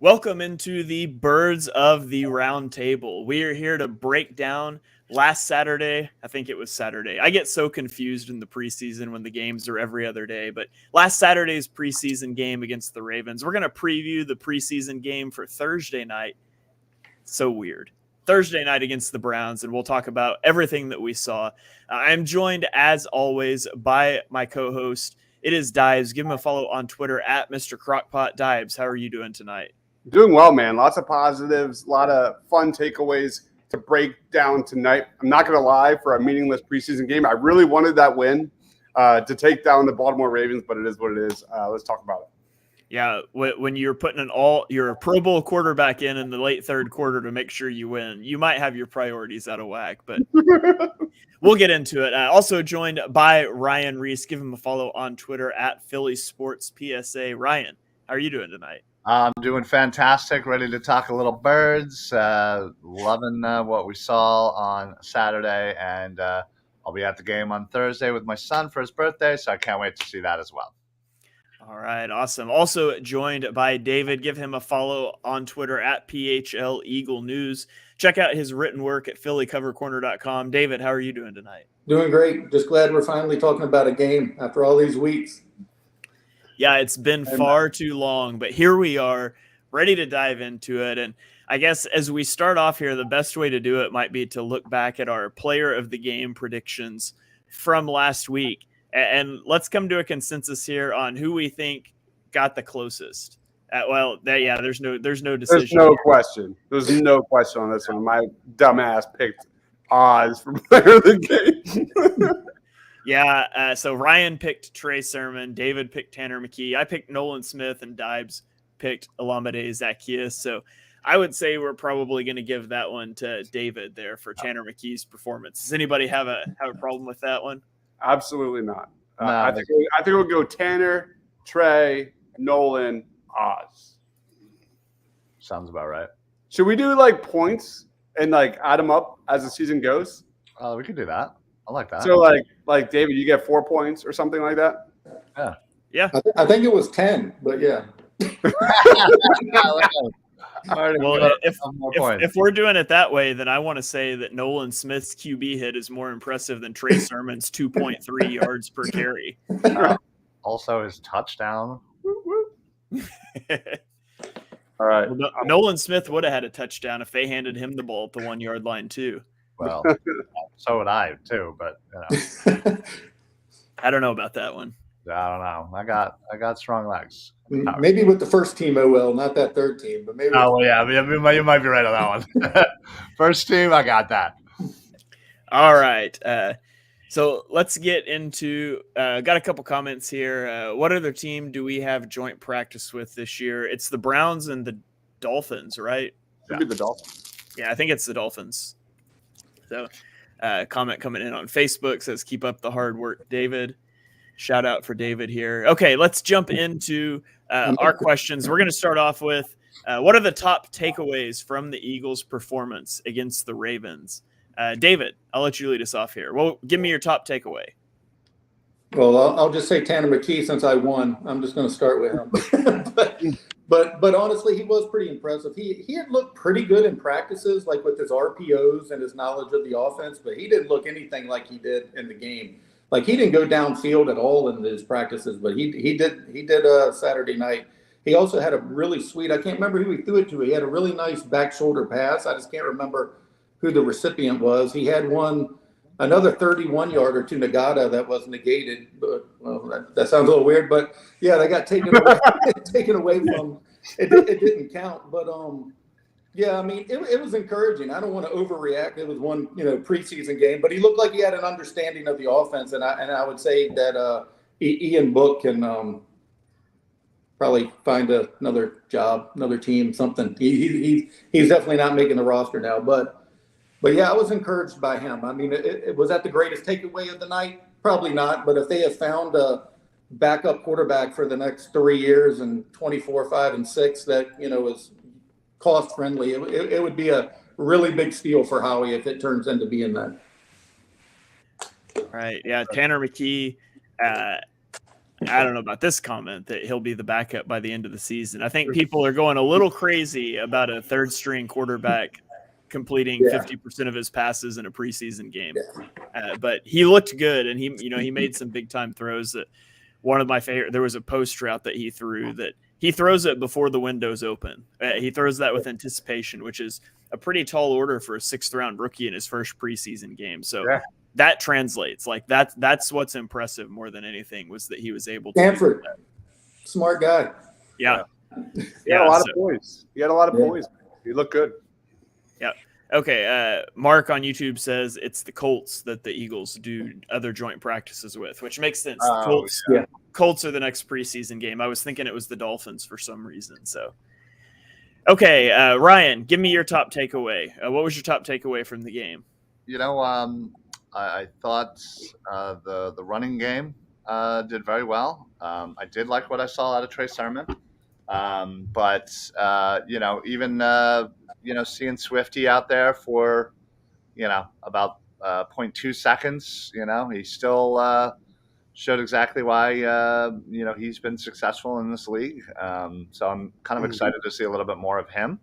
Welcome into the Birds of the Roundtable. We are here to break down last Saturday. I think it was Saturday. I get so confused in the preseason when the games are every other day, but last Saturday's preseason game against the Ravens. We're going to preview the preseason game for Thursday night. So weird. Thursday night against the Browns, and we'll talk about everything that we saw. I'm joined, as always, by my co-host. It is Dives. Give him a follow on Twitter at Mr. Crockpot. Dives, how are you doing tonight? Doing well, man. Lots of positives, a lot of fun takeaways to break down tonight. I'm not going to lie, for a meaningless preseason game, I really wanted that win to take down the Baltimore Ravens, but it is what it is. Let's talk about it. Yeah, when you're putting your Pro Bowl quarterback in the late third quarter to make sure you win, you might have your priorities out of whack, but we'll get into it. Also joined by Ryan Reese. Give him a follow on Twitter at Philly Sports PSA. Ryan, how are you doing tonight? I'm doing fantastic. Ready to talk a little birds. Loving what we saw on Saturday, and I'll be at the game on Thursday with my son for his birthday, so I can't wait to see that as well. All right, awesome. Also joined by David. Give him a follow on Twitter at PHL Eagle News. Check out his written work at PhillyCoverCorner.com. David, how are you doing tonight? Doing great. Just glad we're finally talking about a game after all these weeks. Yeah, it's been far too long, but here we are, ready to dive into it. And I guess as we start off here, the best way to do it might be to look back at our player of the game predictions from last week. And let's come to a consensus here on who we think got the closest. There's no decision. There's no question. There's no question on this one. My dumbass picked Oz for player of the game. Yeah, so Ryan picked Trey Sermon, David picked Tanner McKee, I picked Nolan Smith, and Dibes picked Olamide Zaccheaus. So I would say we're probably going to give that one to David there for Tanner McKee's performance. Does anybody have a problem with that one? Absolutely not. No, I think we'll go Tanner, Trey, Nolan, Oz. Sounds about right. Should we do like points and like add them up as the season goes? We could do that. I like that. So like David, you get 4 points or something like that? Yeah. I think it was 10, but yeah. Well, if we're doing it that way, then I want to say that Nolan Smith's QB hit is more impressive than Trey Sermon's 2.3 yards per carry. Also, his touchdown. All right. Well, Nolan Smith would have had a touchdown if they handed him the ball at the 1 yard line too. Well, so would I too, but I don't know about that one. I don't know. I got strong legs. Maybe with the first team OL, not that third team, but maybe. Oh, well, yeah, you might be right on that one. First team, I got that. All right. So let's get into got a couple comments here. What other team do we have joint practice with this year? It's the Browns and the Dolphins, right? Should be the Dolphins. Yeah, I think it's the Dolphins. So comment coming in on Facebook says, keep up the hard work, David. Shout out for David here. Okay, let's jump into our questions. We're going to start off with what are the top takeaways from the Eagles' performance against the Ravens? David, I'll let you lead us off here. Well, give me your top takeaway. Well, I'll just say Tanner McKee since I won. I'm just going to start with him. but honestly, he was pretty impressive. He had looked pretty good in practices, like with his RPOs and his knowledge of the offense, but he didn't look anything like he did in the game. Like he didn't go downfield at all in his practices, but he did Saturday night. He also had a really sweet, I can't remember who he threw it to. He had a really nice back shoulder pass. I just can't remember who the recipient was. He had another 31-yarder to Nagata that was negated. But that sounds a little weird, but yeah, they got taken away from it. It didn't count, but yeah, I mean, it was encouraging. I don't want to overreact. It was one, preseason game, but he looked like he had an understanding of the offense, and I would say that Ian Book can probably find another job, another team, something. He's definitely not making the roster now, but But yeah, I was encouraged by him. I mean, was that the greatest takeaway of the night? Probably not. But if they have found a backup quarterback for the next 3 years and 24, 5, and 6 that, is cost friendly, it would be a really big steal for Howie if it turns into being that. Right. Yeah. Tanner McKee. I don't know about this comment that he'll be the backup by the end of the season. I think people are going a little crazy about a third string quarterback completing 50% of his passes in a preseason game. But he looked good, and he made some big time throws. That one of my favorite, there was a post route that he threw that he throws it before the window's open. He throws that with anticipation, which is a pretty tall order for a 6th round rookie in his first preseason game. So that translates. Like that's what's impressive more than anything, was that he was able to. Stanford, smart guy. Yeah. He had a lot of poise. He had a lot of poise. He looked good. Yeah. Okay. Mark on YouTube says it's the Colts that the Eagles do other joint practices with, which makes sense. Colts are the next preseason game. I was thinking it was the Dolphins for some reason. So, okay. Ryan, give me your top takeaway. What was your top takeaway from the game? I thought the running game did very well. I did like what I saw out of Trey Sermon. But even seeing Swifty out there for about 0.2 seconds, he still showed exactly why he's been successful in this league. So I'm kind of excited to see a little bit more of him.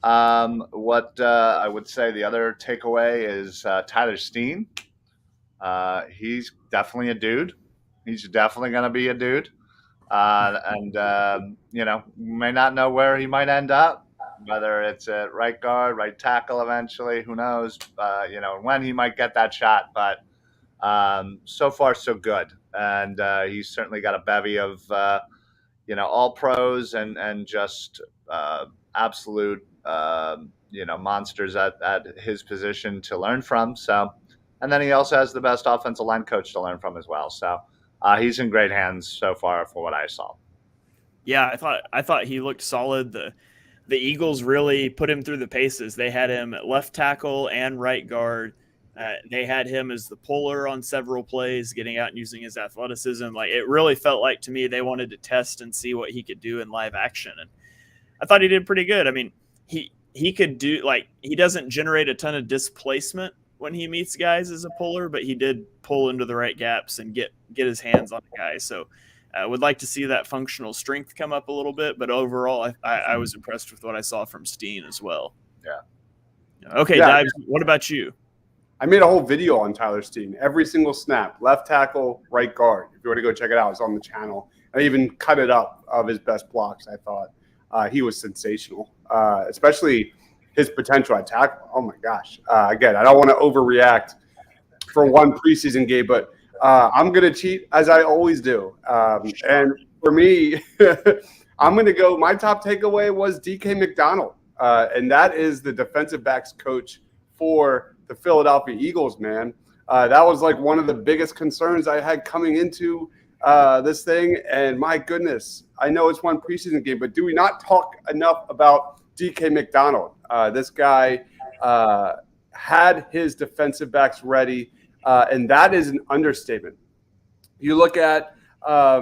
What I would say the other takeaway is Tyler Steen. He's definitely a dude. He's definitely going to be a dude. May not know where he might end up, whether it's at right guard, right tackle eventually, who knows, when he might get that shot. But so far, so good. And he's certainly got a bevy of, all pros and just absolute, monsters at his position to learn from. So, and then he also has the best offensive line coach to learn from as well. So he's in great hands so far for what I saw. Yeah, I thought he looked solid. The Eagles really put him through the paces. They had him at left tackle and right guard. They had him as the puller on several plays, getting out and using his athleticism. Like, it really felt like to me they wanted to test and see what he could do in live action. And I thought he did pretty good. I mean, he could do, like, he doesn't generate a ton of displacement when he meets guys as a puller, but he did pull into the right gaps and get his hands on the guy. So I would like to see that functional strength come up a little bit, but overall I was impressed with what I saw from Steen as well. Yeah. Okay, Dives, what about you? I made a whole video on Tyler Steen. Every single snap, left tackle, right guard. If you want to go check it out, it's on the channel. I even cut it up of his best blocks. I thought he was sensational, especially his potential at tackle. Oh, my gosh. Again, I don't want to overreact for one preseason game, but I'm going to cheat as I always do. And for me, I'm going to go – my top takeaway was DK McDonald, and that is the defensive backs coach for the Philadelphia Eagles, man. That was like one of the biggest concerns I had coming into this thing. And my goodness, I know it's one preseason game, but do we not talk enough about DK McDonald? This guy had his defensive backs ready, and that is an understatement. You look at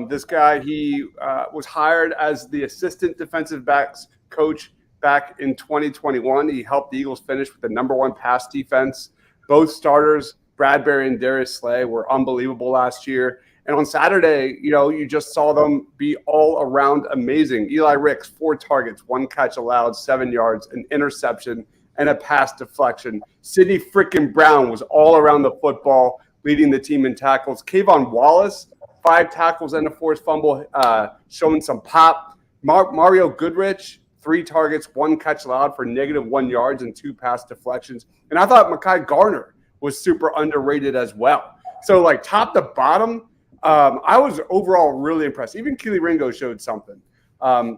this guy, he was hired as the assistant defensive backs coach back in 2021. He helped the Eagles finish with the #1 pass defense. Both starters, Bradbury and Darius Slay, were unbelievable last year. And on Saturday, you just saw them be all around amazing. Eli Ricks, 4 targets, 1 catch allowed, 7 yards, an interception, and a pass deflection. Sidney frickin' Brown was all around the football, leading the team in tackles. Kayvon Wallace, 5 tackles and a forced fumble, showing some pop. Mario Goodrich, 3 targets, 1 catch allowed for -1 yards and 2 pass deflections. And I thought Mekhi Garner was super underrated as well. So, like, top to bottom, I was overall really impressed. Even Keely Ringo showed something.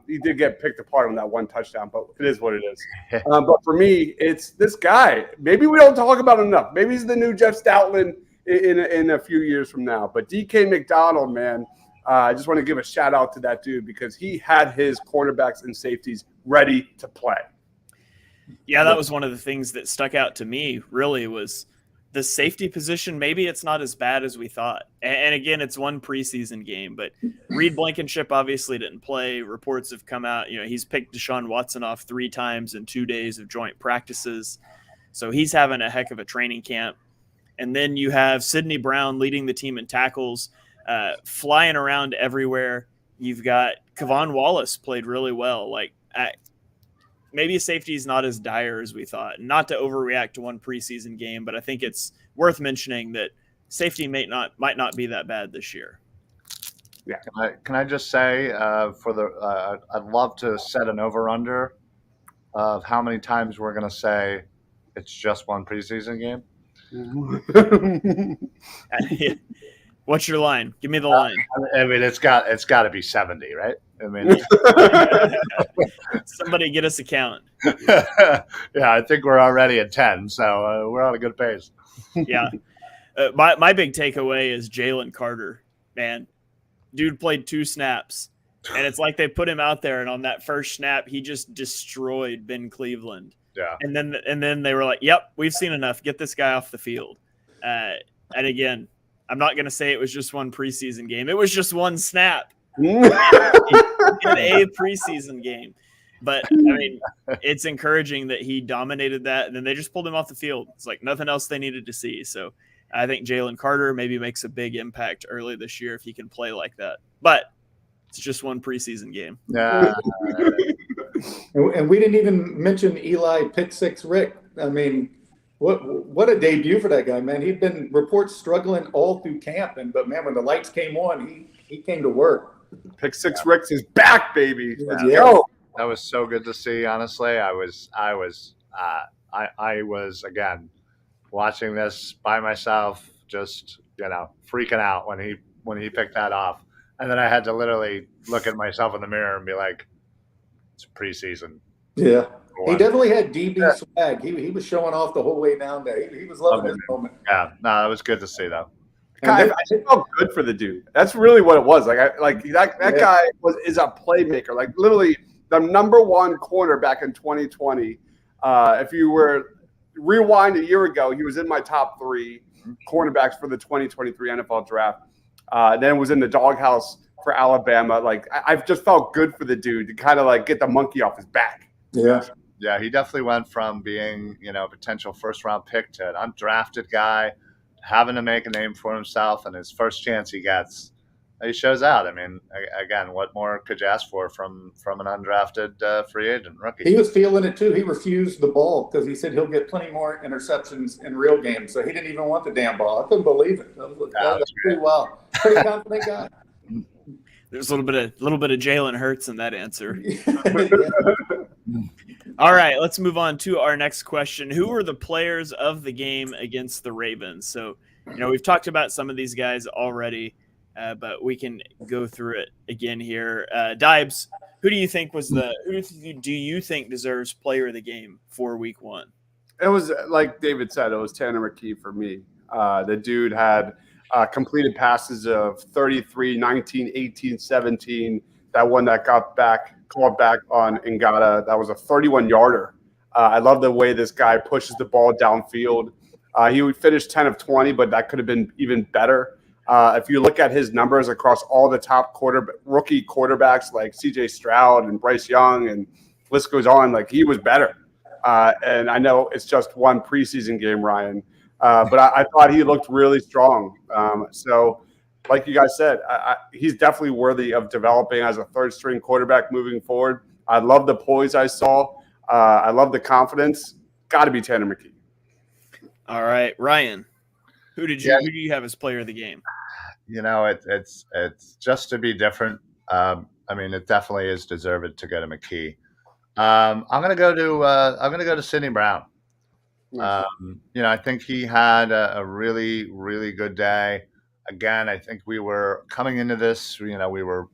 He did get picked apart on that 1 touchdown, but it is what it is. But for me, it's this guy. Maybe we don't talk about him enough. Maybe he's the new Jeff Stoutland in a few years from now. But DK McDonald, man, I just want to give a shout out to that dude because he had his cornerbacks and safeties ready to play. Yeah, that was one of the things that stuck out to me, really, was the safety position. Maybe it's not as bad as we thought. And again, it's one preseason game, but Reed Blankenship obviously didn't play. Reports have come out, he's picked Deshaun Watson off 3 times in 2 days of joint practices. So he's having a heck of a training camp. And then you have Sidney Brown leading the team in tackles, flying around everywhere. You've got Kevon Wallace played really well. Maybe safety is not as dire as we thought. Not to overreact to one preseason game, but I think it's worth mentioning that safety might not be that bad this year. Yeah. Can I just say I'd love to set an over-under of how many times we're going to say it's just one preseason game. What's your line? Give me the line. I mean, it's got to be 70, right? I mean, somebody get us a count. Yeah, I think we're already at 10, so we're on a good pace. Yeah, my big takeaway is Jalen Carter. Man, dude played 2 snaps, and it's like they put him out there, and on that first snap, he just destroyed Ben Cleveland. Yeah, and then they were like, "Yep, we've seen enough. Get this guy off the field." And again, I'm not going to say it was just one preseason game. It was just one snap in a preseason game. But, I mean, it's encouraging that he dominated that, and then they just pulled him off the field. It's like nothing else they needed to see. So I think Jalen Carter maybe makes a big impact early this year if he can play like that. But it's just one preseason game. Yeah. And we didn't even mention Eli Pick Six Rick. I mean, what a debut for that guy, man. He'd been reports struggling all through camp, but man, when the lights came on, he came to work. Pick Six Ricks is back, baby. Let's go. That was so good to see. Honestly, I was again watching this by myself, just freaking out when he picked that off, and then I had to literally look at myself in the mirror and be like, "It's preseason." Yeah. He definitely had DB swag. He was showing off the whole way down there. He was loving his moment. Yeah, no, it was good to see though. I felt good for the dude. That's really what it was. That guy is a playmaker. Like literally the number 1 corner back in 2020. If you were rewind a year ago, he was in my top 3 cornerbacks for the 2023 NFL draft. Then was in the doghouse for Alabama. Like I've just felt good for the dude to kind of get the monkey off his back. Yeah. Yeah, he definitely went from being, a potential first-round pick to an undrafted guy, having to make a name for himself, and his first chance he gets, he shows out. I mean, again, what more could you ask for from an undrafted free agent rookie? He was feeling it too. He refused the ball because he said he'll get plenty more interceptions in real games, so he didn't even want the damn ball. I couldn't believe it. That was pretty wild. Pretty confident guy. There's a little bit of Jalen Hurts in that answer. All right, let's move on to our next question. Who were the players of the game against the Ravens? So, we've talked about some of these guys already, but we can go through it again here. Dibes, who do you think deserves player of the game for Week 1? It was like David said. It was Tanner McKee for me. The dude had completed passes of 33, 19, 18, 17. That one that called back on Ngata, that was a 31-yarder. I love the way this guy pushes the ball downfield. He would finish 10 of 20, but that could have been even better. If you look at his numbers across all the top rookie quarterbacks like C.J. Stroud and Bryce Young and list goes on, he was better. And I know it's just one preseason game, Ryan, but I thought he looked really strong. So like you guys said, he's definitely worthy of developing as a third-string quarterback moving forward. I love the poise I saw. I love the confidence. Got to be Tanner McKee. All right, Ryan, who do you have as player of the game? It's just to be different. I mean, it definitely is deserved to go to McKee. I'm gonna go to Sidney Brown. I think he had a really, really good day. Again, I think we were coming into this, we were,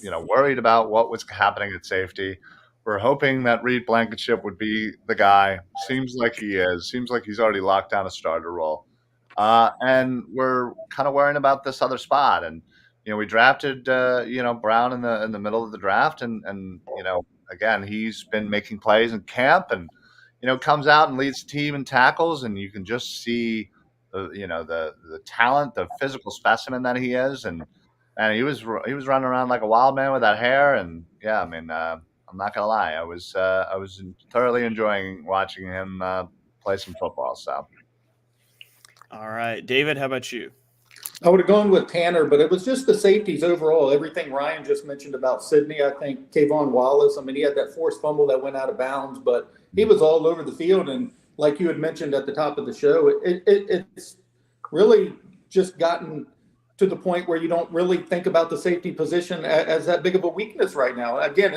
worried about what was happening at safety. We're hoping that Reed Blankenship would be the guy. Seems like he is. Seems like he's already locked down a starter role. And we're kind of worrying about this other spot. And, we drafted, Brown in the middle of the draft. And again, he's been making plays in camp. And, comes out and leads the team in tackles, and you can just see the talent, the physical specimen that he is, and he was running around like a wild man with that hair, and yeah, I mean, I'm not gonna lie, I was thoroughly enjoying watching him play some football. So, all right, David, how about you? I would have gone with Tanner, but it was just the safeties overall. Everything Ryan just mentioned about Sydney, I think Kayvon Wallace. I mean, he had that forced fumble that went out of bounds, but he was all over the field. And like you had mentioned at the top of the show, it's really just gotten to the point where you don't really think about the safety position as that big of a weakness right now. Again,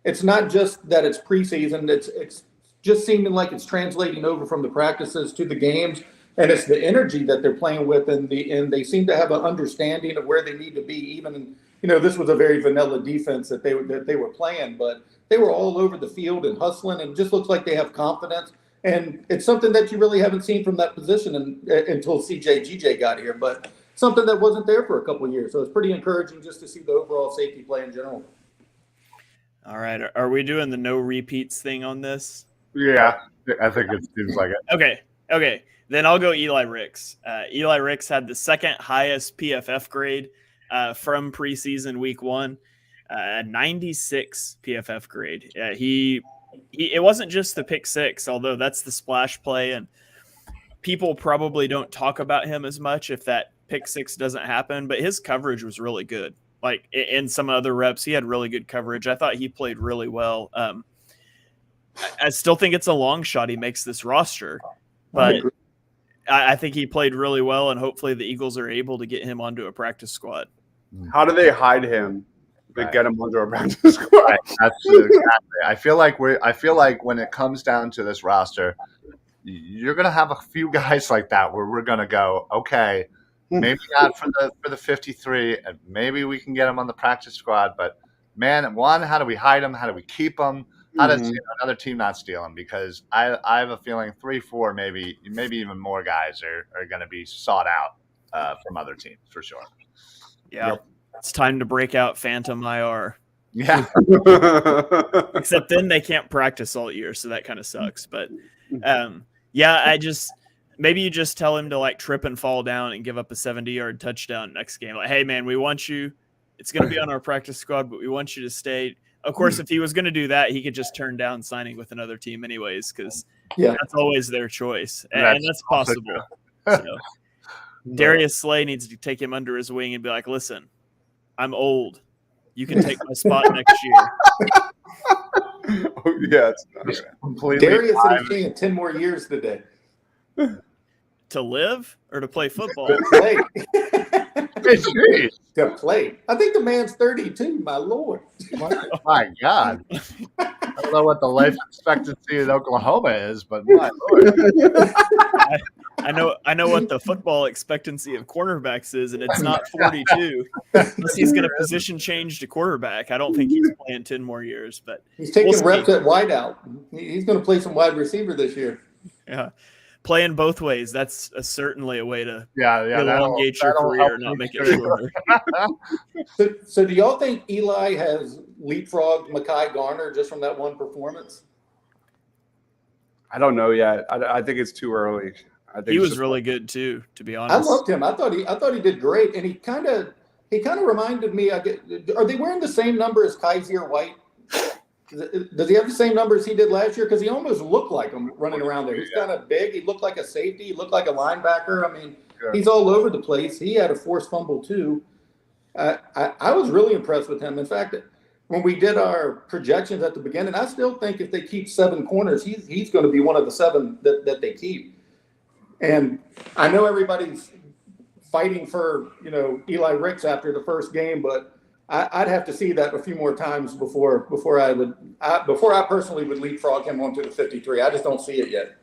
it's not just that it's preseason. It's just seeming like it's translating over from the practices to the games. And it's the energy that they're playing with, and they seem to have an understanding of where they need to be. Even this was a very vanilla defense that they were playing, but they were all over the field and hustling, and just looks like they have confidence. And it's something that you really haven't seen from that position until GJ got here, but something that wasn't there for a couple of years. So it's pretty encouraging just to see the overall safety play in general. All right, are we doing the no repeats thing on this? Yeah, I think it seems like it. Okay. Then I'll go Eli Ricks. Eli Ricks had the second highest PFF grade from preseason week 1, 96 PFF grade. It wasn't just the pick 6, although that's the splash play, and people probably don't talk about him as much if that pick 6 doesn't happen, but his coverage was really good. Like in some other reps, he had really good coverage. I thought he played really well. I still think it's a long shot he makes this roster, but I think he played really well, and hopefully the Eagles are able to get him onto a practice squad. How do they hide him to get him onto a practice squad? Right. Exactly. I feel like when it comes down to this roster, you're going to have a few guys like that where we're going to go, okay, maybe not for the 53, and maybe we can get him on the practice squad. But man, one, how do we hide him? How do we keep him? How does another team not steal him? Because I have a feeling 3, 4, maybe even more guys are going to be sought out from other teams for sure. Yeah, It's time to break out Phantom IR. Yeah. Except then they can't practice all year, so that kind of sucks. But maybe you just tell him to like trip and fall down and give up a 70-yard touchdown next game. Like, hey man, we want you. It's going to be on our practice squad, but we want you to stay. Of course, if he was going to do that, he could just turn down signing with another team anyways, because that's always their choice. And that's possible. So, Darius Slay needs to take him under his wing and be like, listen, I'm old. You can take my spot next year. It's completely. Darius is playing 10 more years today. To live or to play football? To play. Jeez. To play. I think the man's 32, my Lord. My God. I don't know what the life expectancy in Oklahoma is, but my Lord. I know what the football expectancy of cornerbacks is, and it's not 42. Unless he's going to position change to quarterback. I don't think he's playing 10 more years. But he's taking reps at wideout. He's going to play some wide receiver this year. Yeah. Playing both ways, that's certainly a way to elongate your that'll career, not make it shorter. So do y'all think Eli has leapfrogged Mekhi Garner just from that one performance? I don't know yet. I think it's too early. I think he was really good too, to be honest. I loved him. I thought he did great, and he kind of reminded me. Are they wearing the same number as Kaiser White? Does he have the same numbers he did last year? Because he almost looked like him running around there. He's kind of big. He looked like a safety. He looked like a linebacker. I mean, he's all over the place. He had a forced fumble too. I was really impressed with him. In fact, when we did our projections at the beginning, I still think if they keep 7 corners, he's going to be one of the 7 that they keep. And I know everybody's fighting for Eli Ricks after the first game, but I'd have to see that a few more times before I personally would leapfrog him onto the 53. I just don't see it yet.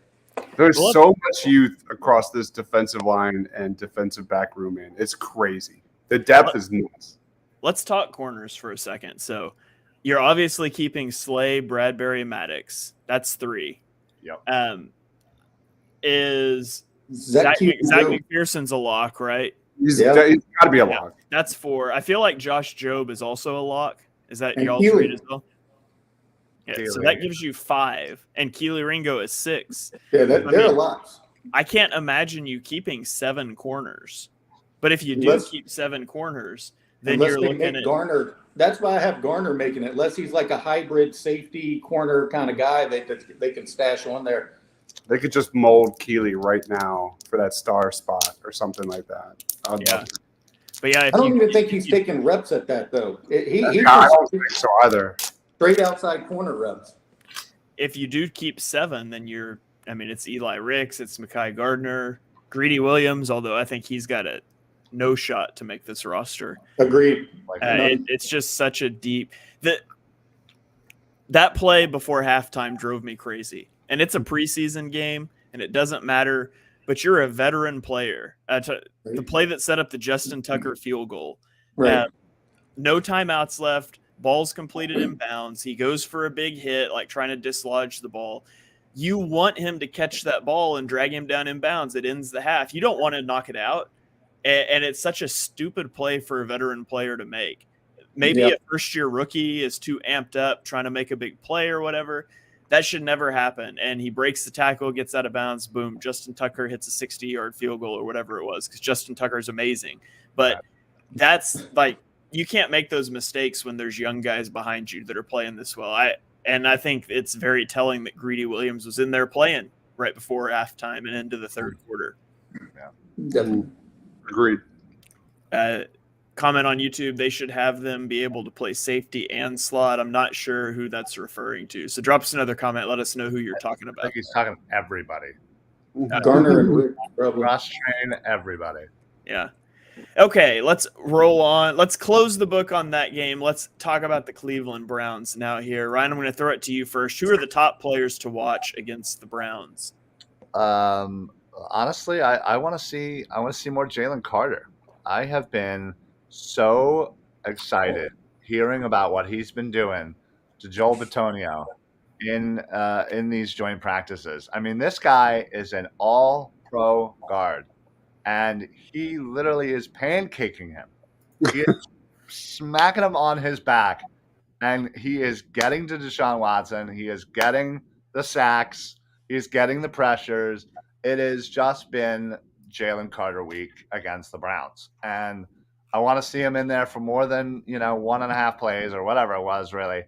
There's so much youth across this defensive line and defensive back room, man. It's crazy. The depth is nuts. Let's talk corners for a second. So you're obviously keeping Slay, Bradbury, Maddox. That's 3. Yep. Is Zach McPherson's a lock, right? He's got to be a lock. That's 4. I feel like Josh Jobe is also a lock. Is that and y'all's Huey. read as well? Yeah, Keely. so that gives you 5, and Keely Ringo is 6. Yeah, they're a lot. I can't imagine you keeping 7 corners. But if you do Unless- keep 7 corners, then Unless you're they looking make at Garner. That's why I have Garner making it. Unless he's like a hybrid safety corner kind of guy that they can stash on there. They could just mold Keely right now for that star spot or something like that. I'd Yeah. love it. But yeah, I don't even think he's taking reps at that though. He's I don't think so either. straight outside corner reps. if you do keep 7, then it's Eli Ricks, it's Mekhi Gardner, Greedy Williams, although I think he's got a no shot to make this roster. Agreed. It's just such a deep that play before halftime drove me crazy. And it's a preseason game, and it doesn't matter. But you're a veteran player. The play that set up the Justin Tucker field goal. Right. No timeouts left. Ball's completed in bounds. He goes for a big hit, like trying to dislodge the ball. You want him to catch that ball and drag him down in bounds. It ends the half. You don't want to knock it out. And it's such a stupid play for a veteran player to make. Maybe a first-year rookie is too amped up trying to make a big play or whatever. That should never happen. And he breaks the tackle, gets out of bounds, boom, Justin Tucker hits a 60-yard field goal or whatever it was, because Justin Tucker is amazing. But that's like, you can't make those mistakes when there's young guys behind you that are playing this well. I think it's very telling that Greedy Williams was in there playing right before halftime and into the third quarter. Yeah. Definitely. Agreed. Comment on YouTube, they should have them be able to play safety and slot. I'm not sure who that's referring to. So drop us another comment. Let us know who you're talking I about. think he's talking to everybody. Garner and Rick, probably. Cross-train everybody. Yeah. Okay, let's roll on. Let's close the book on that game. Let's talk about the Cleveland Browns now here. Ryan, I'm going to throw it to you first. Who are the top players to watch against the Browns? Honestly, I want to see more Jalen Carter. I have been so excited hearing about what he's been doing to Joel Bitonio in these joint practices. I mean, this guy is an all-pro guard, and he literally is pancaking him. He is smacking him on his back, and he is getting to Deshaun Watson. He is getting the sacks. He's getting the pressures. It has just been Jalen Carter week against the Browns, and I want to see him in there for more than 1.5 plays or whatever it was. Really,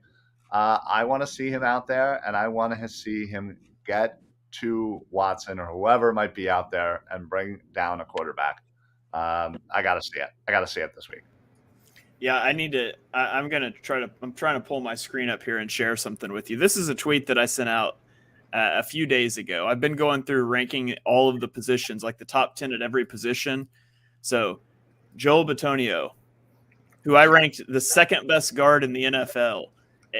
I want to see him out there, and I want to see him get to Watson or whoever might be out there and bring down a quarterback. I got to see it. I got to see it this week. Yeah, I'm trying to pull my screen up here and share something with you. This is a tweet that I sent out a few days ago. I've been going through ranking all of the positions, like the top 10 at every position. So Joel Bitonio, who I ranked the second best guard in the NFL,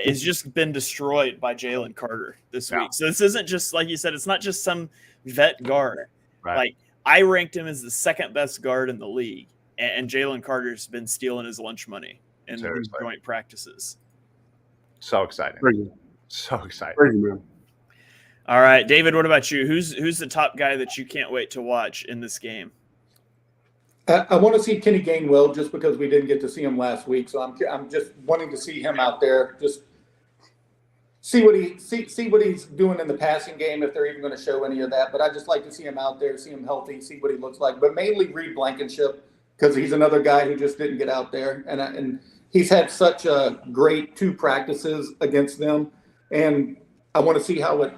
has just been destroyed by Jalen Carter this week. So this isn't just, like you said, it's not just some vet guard. Right. Like, I ranked him as the second best guard in the league, and Jalen Carter's been stealing his lunch money in joint practices. So exciting. Crazy. So exciting. Crazy, man. All right, David, what about you? Who's the top guy that you can't wait to watch in this game? I want to see Kenny Gainwell just because we didn't get to see him last week. So I'm just wanting to see him out there, just see what he's doing in the passing game, if they're even going to show any of that. But I just like to see him out there, see him healthy, see what he looks like. But mainly Reed Blankenship, because he's another guy who just didn't get out there, and he's had such a great 2 practices against them, and I want to see how it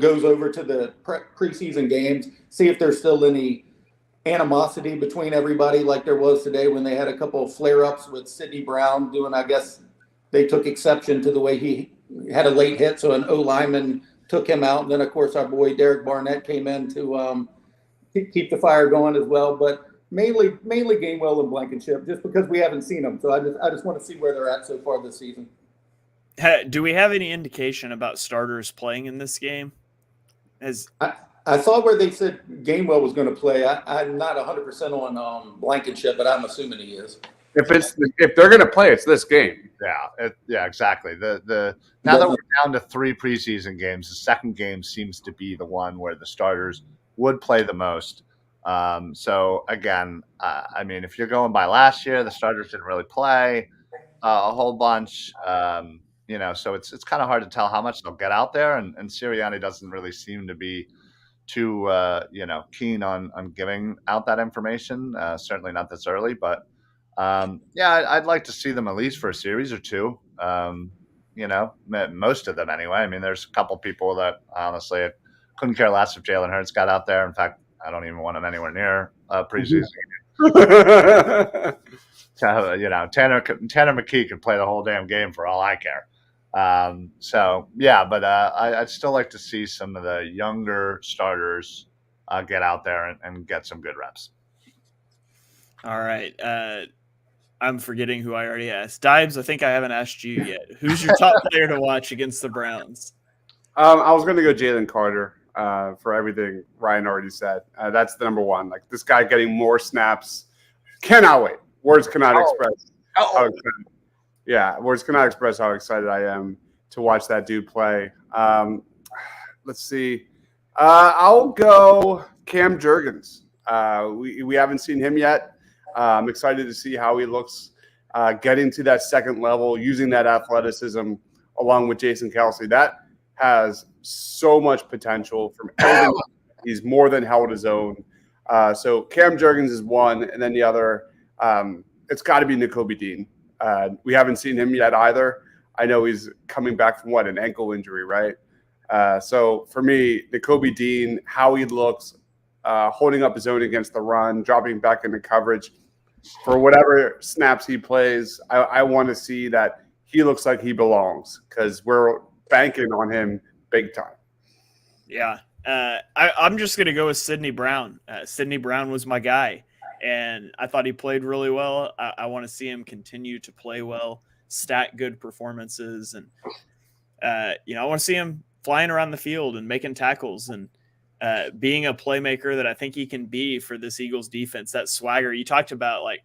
goes over to the preseason games, see if there's still any animosity between everybody like there was today when they had a couple of flare-ups with Sidney Brown doing, I guess they took exception to the way he had a late hit, so an O-lineman took him out. And then, of course, our boy Derek Barnett came in to keep the fire going as well. But mainly Gainwell and Blankenship, just because we haven't seen them. So I just want to see where they're at so far this season. Do we have any indication about starters playing in this game? I saw where they said Gainwell was going to play. I'm not 100% on Blankenship, but I'm assuming he is. If they're going to play, it's this game. Yeah, exactly. Now that we're down to 3 preseason games, the second game seems to be the one where the starters would play the most. So again, I mean, if you're going by last year, the starters didn't really play a whole bunch. So it's kind of hard to tell how much they'll get out there, and Sirianni doesn't really seem to be too keen on giving out that information. Certainly not this early, but I'd like to see them at least for a series or two. Most of them anyway. I mean, there's a couple people that honestly I couldn't care less if Jalen Hurts got out there. In fact, I don't even want him anywhere near preseason. So, Tanner McKee could play the whole damn game for all I care. But I'd still like to see some of the younger starters get out there and get some good reps. All right. I'm forgetting who I already asked. Dibes, I think I haven't asked you yet. Who's your top player to watch against the Browns? I was going to go Jalen Carter for everything Ryan already said. That's the number one. Like, this guy getting more snaps. Cannot wait. Words cannot express how excited. Yeah, words cannot express how excited I am to watch that dude play. Let's see. I'll go Cam Jurgens. We haven't seen him yet. I'm excited to see how he looks getting to that second level, using that athleticism along with Jason Kelce. That has so much potential from everything. He's more than held his own. So Cam Jurgens is one, and then the other, it's got to be Nakobe Dean. We haven't seen him yet either. I know he's coming back from an ankle injury, right? So for me, Nakobe Dean, how he looks, holding up his own against the run, dropping back into coverage. For whatever snaps he plays, I want to see that he looks like he belongs because we're banking on him big time. Yeah. I'm just going to go with Sidney Brown. Sidney Brown was my guy, and I thought he played really well. I want to see him continue to play well, stack good performances, and I want to see him flying around the field and making tackles and being a playmaker that I think he can be for this Eagles defense. That swagger you talked about, like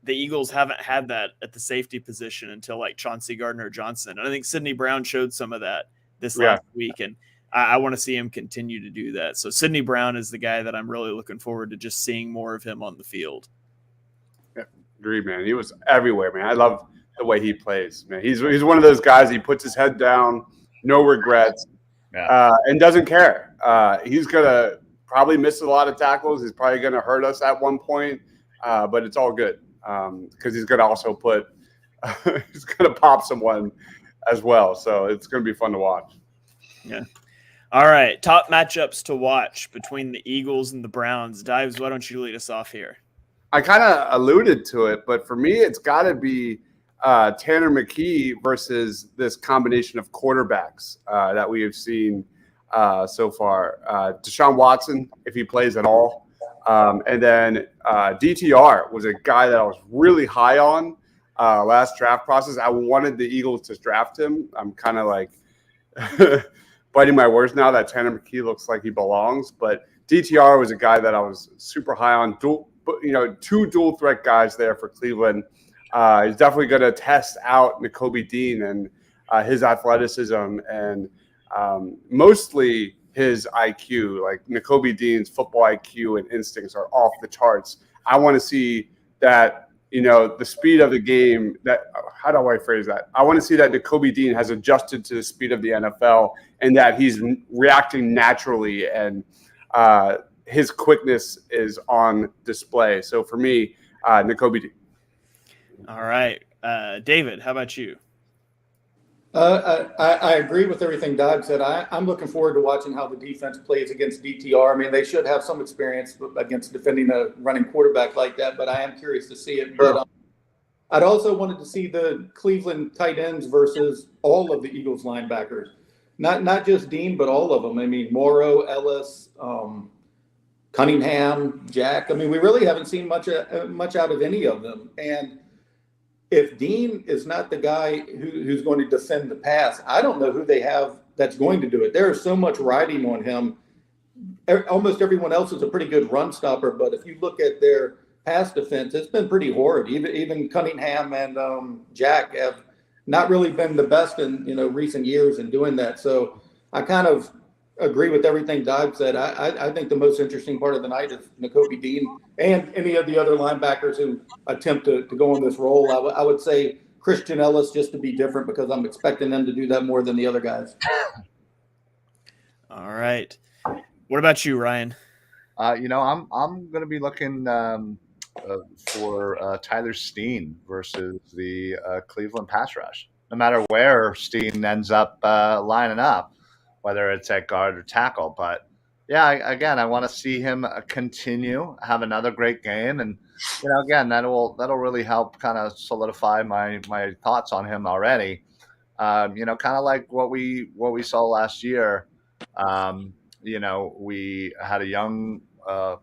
the Eagles haven't had that at the safety position until like Chauncey Gardner-Johnson. And I think Sidney Brown showed some of that this last week, and I want to see him continue to do that. So Sidney Brown is the guy that I'm really looking forward to just seeing more of him on the field. Yeah, agreed, man. He was everywhere, man. I love the way he plays, man. He's one of those guys. He puts his head down, no regrets, and doesn't care. He's gonna probably miss a lot of tackles. He's probably gonna hurt us at one point, but it's all good because he's gonna also he's gonna pop someone as well. So it's gonna be fun to watch. Yeah. All right, top matchups to watch between the Eagles and the Browns. Dives, why don't you lead us off here? I kind of alluded to it, but for me, it's got to be Tanner McKee versus this combination of quarterbacks that we have seen so far. Deshaun Watson, if he plays at all. And then DTR was a guy that I was really high on last draft process. I wanted the Eagles to draft him. I'm kind of like biting my words now that Tanner McKee looks like he belongs. But DTR was a guy that I was super high on. Two dual threat guys there for Cleveland. He's definitely going to test out Nakobe Dean and his athleticism and mostly his IQ. Like Nakobe Dean's football IQ and instincts are off the charts. I want to see that, the speed of the game. How do I phrase that? I want to see that Nakobe Dean has adjusted to the speed of the NFL and that he's reacting naturally and his quickness is on display. So for me, Nakobe Dean. All right. David, how about you? I agree with everything Doug said. I'm looking forward to watching how the defense plays against DTR. I mean, they should have some experience against defending a running quarterback like that, but I am curious to see it. But I'd also wanted to see the Cleveland tight ends versus all of the Eagles linebackers. Not just Dean, but all of them. I mean, Morrow, Ellis, Cunningham, Jack. I mean, we really haven't seen much out of any of them. And if Dean is not the guy who's going to defend the pass, I don't know who they have that's going to do it. There is so much riding on him. Almost everyone else is a pretty good run stopper, but if you look at their pass defense, it's been pretty horrid. Even Cunningham and Jack have not really been the best in recent years in doing that. So I kind of agree with everything Doug said. I think the most interesting part of the night is Nakobe Dean and any of the other linebackers who attempt to go in this role. I would say Christian Ellis just to be different because I'm expecting them to do that more than the other guys. All right. What about you, Ryan? I'm going to be looking for Tyler Steen versus the Cleveland pass rush. No matter where Steen ends up lining up, whether it's at guard or tackle. But yeah, I want to see him continue, have another great game, and again, that'll really help kind of solidify my thoughts on him already. Kind of like what we saw last year. We had a young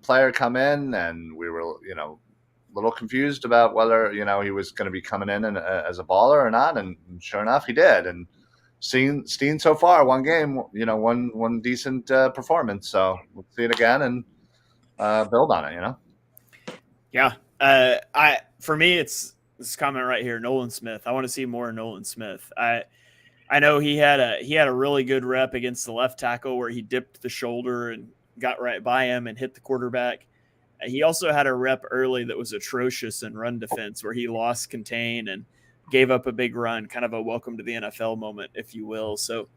player come in, and we were, a little confused about whether, he was going to be coming in as a baller or not. And sure enough, he did. And Steen so far, one game, one decent performance. So we'll see it again and build on it, Yeah. For me, it's this comment right here, Nolan Smith. I want to see more Nolan Smith. I know he had a really good rep against the left tackle where he dipped the shoulder and got right by him and hit the quarterback. He also had a rep early that was atrocious in run defense where he lost contain and gave up a big run, kind of a welcome to the NFL moment, if you will. So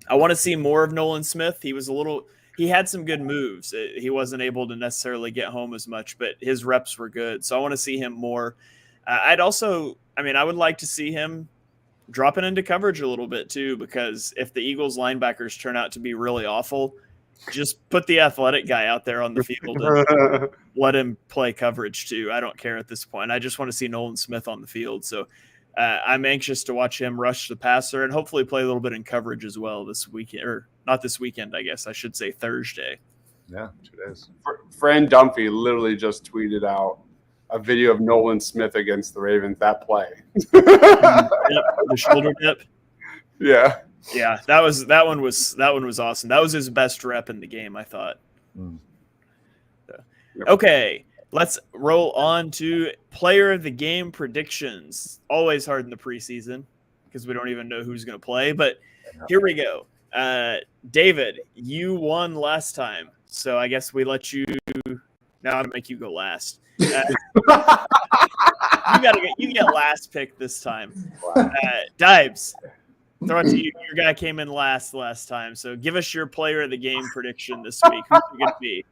I want to see more of Nolan Smith. He had some good moves. He wasn't able to necessarily get home as much, but his reps were good. So I want to see him more. I would like to see him dropping into coverage a little bit too, because if the Eagles linebackers turn out to be really awful, just put the athletic guy out there on the field and let him play coverage too. I don't care at this point. I just want to see Nolan Smith on the field. So I'm anxious to watch him rush the passer and hopefully play a little bit in coverage as well this weekend, or not this weekend, I guess I should say Thursday. Yeah, 2 days. Fran Dunphy literally just tweeted out a video of Nolan Smith against the Ravens. That play, the shoulder dip. Yeah. Yeah, that one was awesome. That was his best rep in the game, I thought. Okay, let's roll on to player of the game predictions. Always hard in the preseason because we don't even know who's going to play, but here we go. David, you won last time, so I guess we let you. Now I'm gonna make you go last. You get last pick this time. Dibes. Throw it to you. Your guy came in last time, so give us your player of the game prediction this week. Who's it going to be?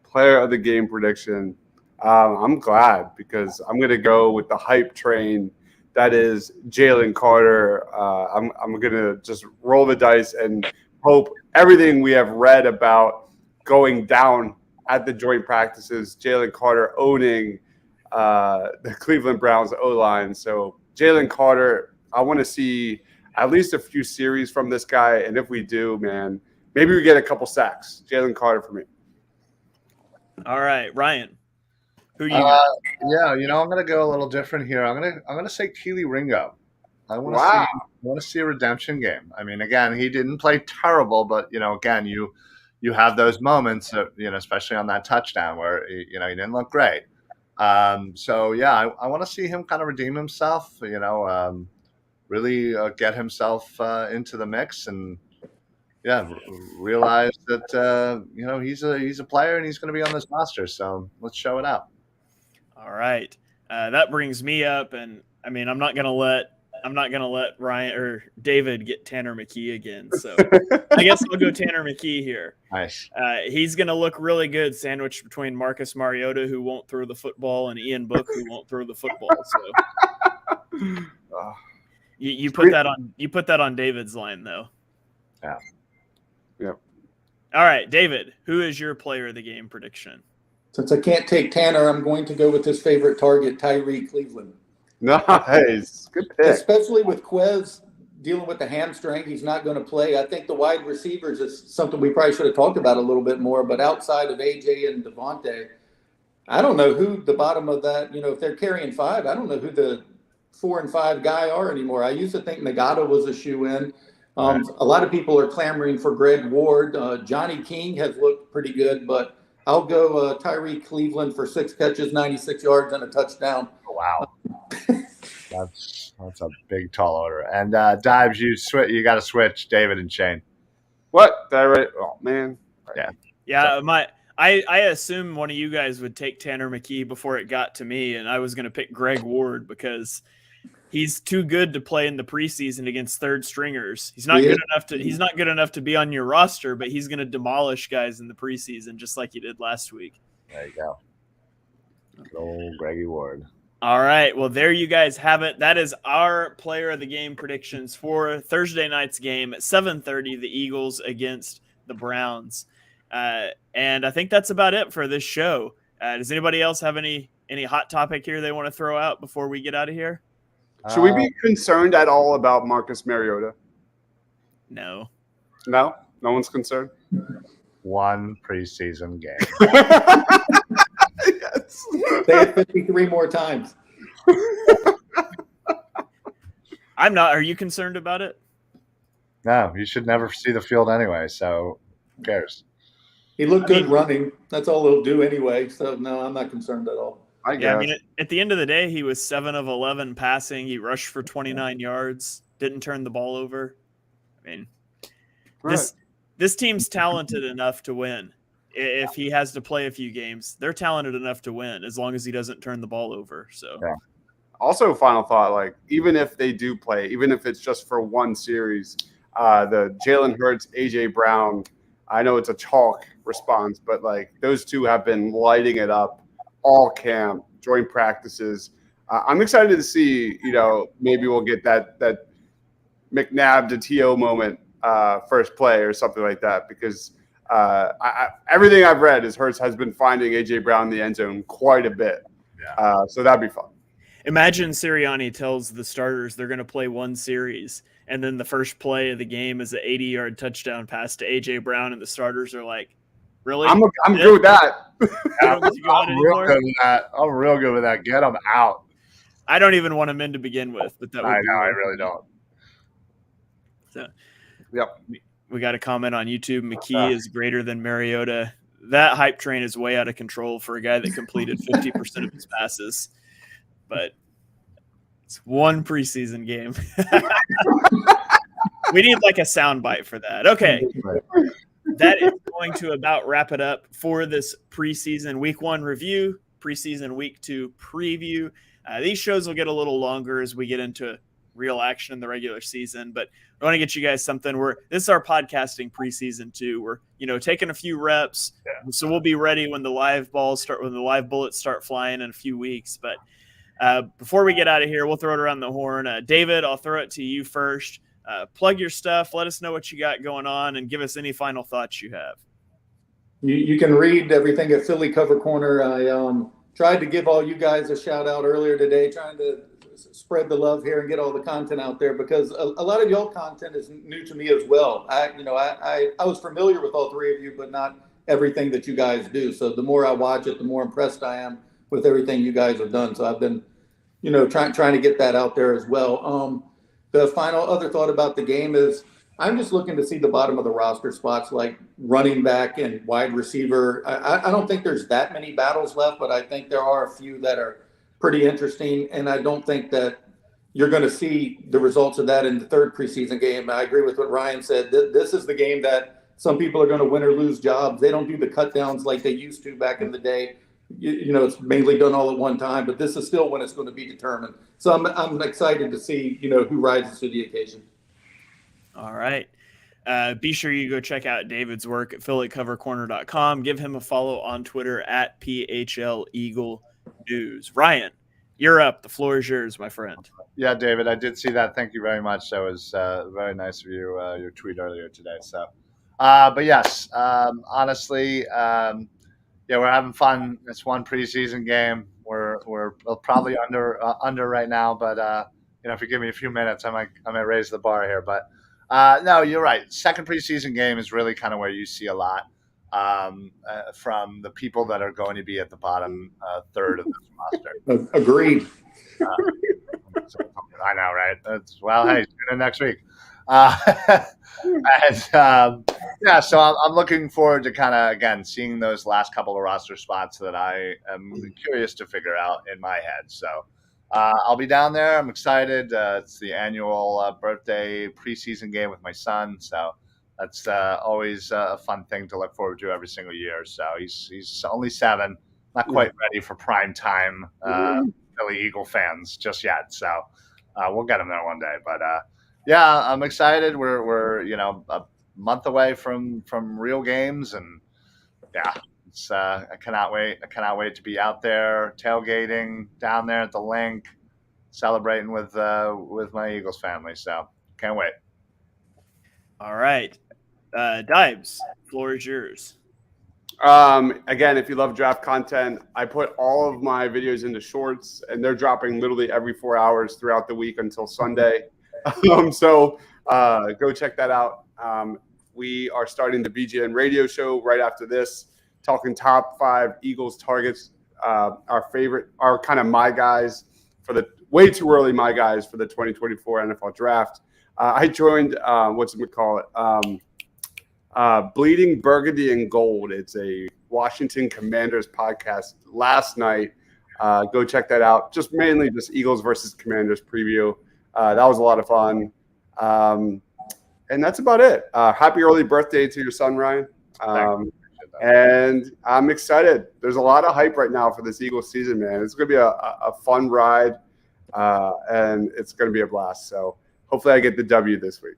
Player of the game prediction. I'm glad because I'm going to go with the hype train. That is Jalen Carter. I'm going to just roll the dice and hope everything we have read about going down at the joint practices, Jalen Carter owning the Cleveland Browns O-line. So Jalen Carter, I want to see at least a few series from this guy. And if we do, man, maybe we get a couple sacks. Jalen Carter for me. All right, Ryan. Who you got? I'm going to go a little different here. I'm going to say Keely Ringo. I want to see a redemption game. I mean, again, he didn't play terrible, but again, you have those moments that, especially on that touchdown where he didn't look great. I want to see him kind of redeem himself. Really get himself into the mix and realize that he's a player and he's going to be on this roster. So let's show it out. All right, that brings me up, and I mean I'm not gonna let Ryan or David get Tanner McKee again. So I guess I'll go Tanner McKee here. Nice. He's gonna look really good sandwiched between Marcus Mariota, who won't throw the football, and Ian Book, who won't throw the football. So. You put that on David's line though. Yeah. Yep. All right, David, who is your player of the game prediction? Since I can't take Tanner, I'm going to go with his favorite target, Tyree Cleveland. Nice. Good pick. Especially with Quez dealing with the hamstring, he's not going to play. I think the wide receivers is something we probably should have talked about a little bit more, but outside of AJ and Devontae, I don't know who the bottom of that, if they're carrying 5, I don't know who the 4 and 5 guy are anymore. I used to think Nagata was a shoe-in. A lot of people are clamoring for Greg Ward. Johnny King has looked pretty good, but I'll go Tyree Cleveland for 6 catches, 96 yards, and a touchdown. Wow. That's a big tall order. And Dives, you got to switch David and Shane. What? Oh, man. Yeah. I assumed one of you guys would take Tanner McKee before it got to me, and I was going to pick Greg Ward because he's too good to play in the preseason against third stringers. He's not good enough to be on your roster, but he's going to demolish guys in the preseason just like he did last week. There you go. Good old Greggy Ward. All right. Well, there you guys have it. That is our player of the game predictions for Thursday night's game at 7:30, the Eagles against the Browns. And I think that's about it for this show. Does anybody else have any hot topic here they want to throw out before we get out of here? Should we be concerned at all about Marcus Mariota? No. No? No one's concerned? One preseason game. Yes. Say it 53 more times. I'm not. Are you concerned about it? No, you should never see the field anyway, so who cares? He looked good running. That's all he'll do anyway. So, no, I'm not concerned at all. I guess. I mean, at the end of the day, he was 7 of 11 passing. He rushed for 29 yards, didn't turn the ball over. I mean, this team's talented enough to win. If he has to play a few games, they're talented enough to win as long as he doesn't turn the ball over. So, yeah. Also, final thought, like, even if they do play, even if it's just for one series, the Jalen Hurts, A.J. Brown, I know it's a chalk response, but, like, those two have been lighting it up all camp, joint practices. I'm excited to see, maybe we'll get that McNabb to T.O. moment first play or something like that, because everything I've read is Hurts has been finding A.J. Brown in the end zone quite a bit. Yeah. So that'd be fun. Imagine Sirianni tells the starters they're going to play one series, and then the first play of the game is an 80-yard touchdown pass to A.J. Brown, and the starters are like, really? I'm good with that. I'm real good with that. Get him out. I don't even want him in to begin with, but I really don't. So, yep. We got a comment on YouTube. McKee is greater than Mariota. That hype train is way out of control for a guy that completed 50% of his passes. But it's one preseason game. We need like a soundbite for that. Okay. That is going to about wrap it up for this preseason week 1 review, preseason week 2 preview. These shows will get a little longer as we get into real action in the regular season, but I want to get you guys something. This is our podcasting preseason too. We're taking a few reps, so we'll be ready when the live bullets start flying in a few weeks. But before we get out of here, we'll throw it around the horn. David, I'll throw it to you first. Plug your stuff. Let us know what you got going on, and give us any final thoughts you have. You can read everything at Philly Cover Corner. I tried to give all you guys a shout out earlier today, trying to spread the love here and get all the content out there, because a lot of y'all content is new to me as well. I was familiar with all three of you, but not everything that you guys do. So the more I watch it, the more impressed I am with everything you guys have done. So I've been, trying to get that out there as well. The final other thought about the game is I'm just looking to see the bottom of the roster spots, like running back and wide receiver. I don't think there's that many battles left, but I think there are a few that are pretty interesting, and I don't think that you're going to see the results of that in the third preseason game. I agree with what Ryan said. This is the game that some people are going to win or lose jobs. They don't do the cut downs like they used to back in the day. It's mainly done all at one time, but this is still when it's going to be determined. So I'm excited to see, who rises to the occasion. All right. Be sure you go check out David's work at phillycovercorner.com. Give him a follow on Twitter at PHLEagleNews. Ryan, you're up. The floor is yours, my friend. Yeah, David, I did see that. Thank you very much. That was very nice of you, your tweet earlier today. So, but yes, honestly, we're having fun. It's one preseason game. We're probably under right now, but if you give me a few minutes, I might raise the bar here. But no, you're right. Second preseason game is really kind of where you see a lot from the people that are going to be at the bottom third of this roster. Agreed. I know, right? Hey, tune in next week. So I'm looking forward to kind of, again, seeing those last couple of roster spots that I am curious to figure out in my head. So I'll be down there. I'm excited. It's the annual birthday preseason game with my son. So that's always a fun thing to look forward to every single year. So he's only 7, not quite ready for prime time Philly Eagle fans just yet. So We'll get them there one day. But yeah, I'm excited. We're a month away from real games, and yeah, it's I cannot wait. I cannot wait to be out there tailgating down there at the link, celebrating with my Eagles family. So can't wait. All right. Dibes, floor is yours. Again, if you love draft content, I put all of my videos into shorts, and they're dropping literally every 4 hours throughout the week until Sunday. So go check that out. We are starting the BGN radio show right after this, talking top 5 Eagles targets, our favorite, our kind of my guys for the way too early my guys for the 2024 NFL draft. I joined Bleeding Burgundy and Gold. It's a Washington Commanders podcast last night. Go check that out. Just mainly just Eagles versus Commanders preview. That was a lot of fun. And that's about it. Happy early birthday to your son, Ryan. And I'm excited. There's a lot of hype right now for this Eagles season, man. It's going to be a fun ride, and it's going to be a blast. So hopefully I get the W this week.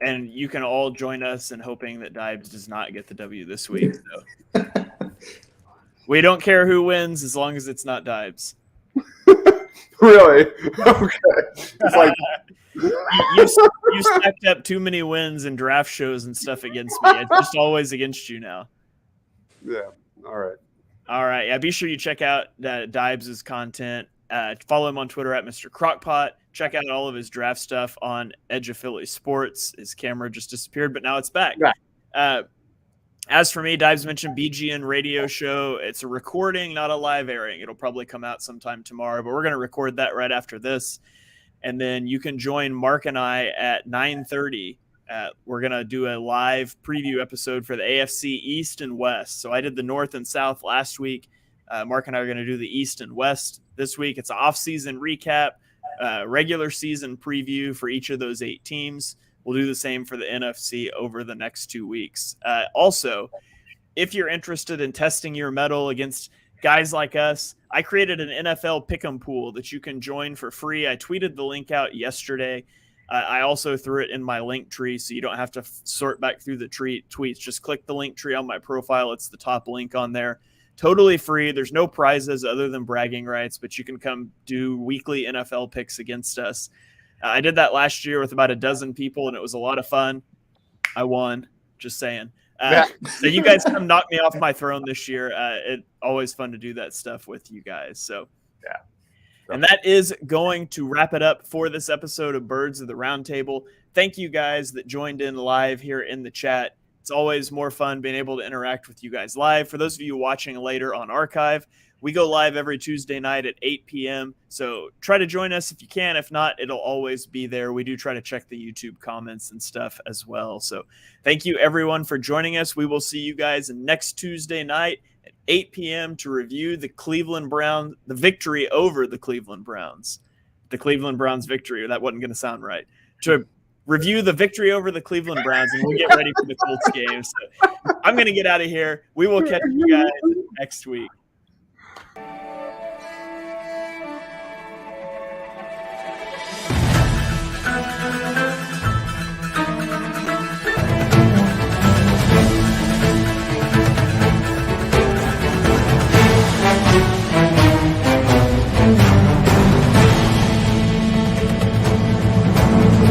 And you can all join us in hoping that Dibes does not get the W this week. So. We don't care who wins as long as it's not Dibes. Really? Okay. It's like you stacked up too many wins in draft shows and stuff against me. It's just always against you now. Yeah. All right. All right. Yeah. Be sure you check out Dibes' content. Follow him on Twitter at Mr. Crockpot. Check out all of his draft stuff on Edge of Philly Sports. His camera just disappeared, but now it's back. Right. As for me, Dibes mentioned BGN radio show. It's a recording, not a live airing. It'll probably come out sometime tomorrow, but we're going to record that right after this. And then you can join Mark and I at 9:30. We're going to do a live preview episode for the AFC East and West. So I did the North and South last week. Mark and I are going to do the East and West this week. It's an off-season recap, regular season preview for each of those 8 teams. We'll do the same for the NFC over the next 2 weeks. Also, if you're interested in testing your mettle against guys like us, I created an NFL pick'em pool that you can join for free. I tweeted the link out yesterday. I also threw it in my link tree, so you don't have to sort back through the tweets. Just click the link tree on my profile. It's the top link on there. Totally free. There's no prizes other than bragging rights, but you can come do weekly NFL picks against us. I did that last year with about a dozen people, and it was a lot of fun. I won, just saying. So you guys come knock me off my throne this year. It's always fun to do that stuff with you guys. So, yeah. And that is going to wrap it up for this episode of Birds of the Roundtable. Thank you guys that joined in live here in the chat. It's always more fun being able to interact with you guys live. For those of you watching later on archive, we go live every Tuesday night at 8 p.m. So try to join us if you can. If not, it'll always be there. We do try to check the YouTube comments and stuff as well. So thank you, everyone, for joining us. We will see you guys next Tuesday night at 8 p.m. to review the victory over the Cleveland Browns. The Cleveland Browns victory. That wasn't going to sound right. To review the victory over the Cleveland Browns, and we'll get ready for the Colts game. So I'm going to get out of here. We will catch you guys next week.